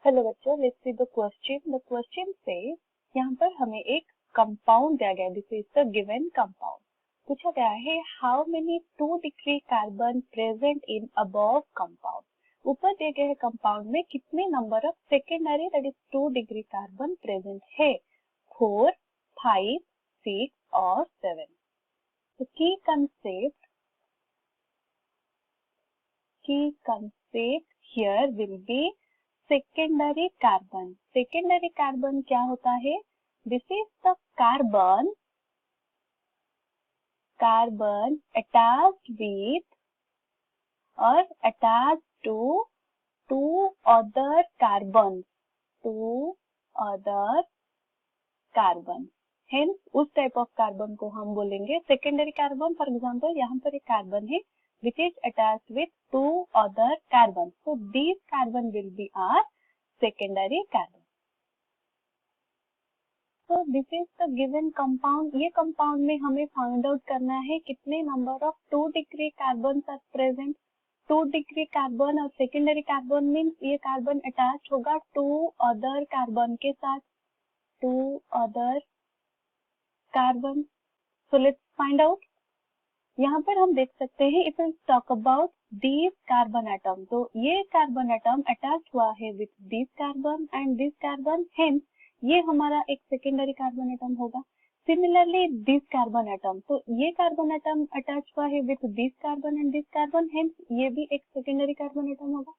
Hello बच्चों, let's see the question. The question से यहाँ पर हमें एक कंपाउंड दिया गया, this is the given compound. पूछा गया है how many 2 degree carbon present in above compound. ऊपर दिए गए कंपाउंड में कितने number of secondary that is 2 degree carbon present है, 4, 5, 6 और 7। तो की concept here will be secondary carbon. Secondary carbon क्या होता है? This is the carbon attached with or attached to two other carbons. Hence उस टाइप ऑफ कार्बन को हम बोलेंगे सेकेंडरी कार्बन। फॉर एग्जाम्पल यहाँ पर एक कार्बन है which is attached with 2 other carbons. So these carbon will be our secondary carbon. So this is the given compound. ये compound में हमें फाइंड आउट करना है कितने number of 2 degree carbon are present. 2 degree carbon और secondary carbon means ये carbon attach होगा 2 other carbon के साथ, 2 other carbon. So let's find out. यहाँ पर हम देख सकते हैं if we talk about this carbon atom, तो ये कार्बन एटम अटैच हुआ है with this carbon and this carbon, hence ये हमारा एक सेकेंडरी कार्बन एटम होगा। सिमिलरली दिस कार्बन एटम, तो ये कार्बन एटम अटैच हुआ है with this carbon and this carbon, hence ये भी एक सेकेंडरी कार्बन एटम होगा।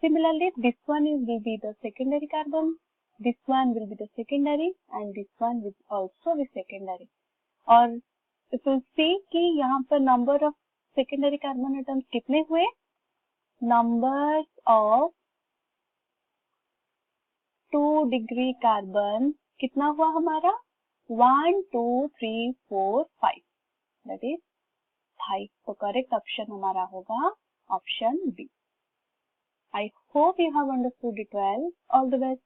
Similarly this one will be the secondary carbon, this one will be the secondary and this one will also be secondary. और तो सी कि यहाँ पर number of secondary carbon atoms कितने हुए, नंबर ऑफ 2 डिग्री कार्बन कितना हुआ हमारा, 1 2 3 4 5, दैट इज 5। तो करेक्ट ऑप्शन हमारा होगा option B. I hope you have understood it well. All the best.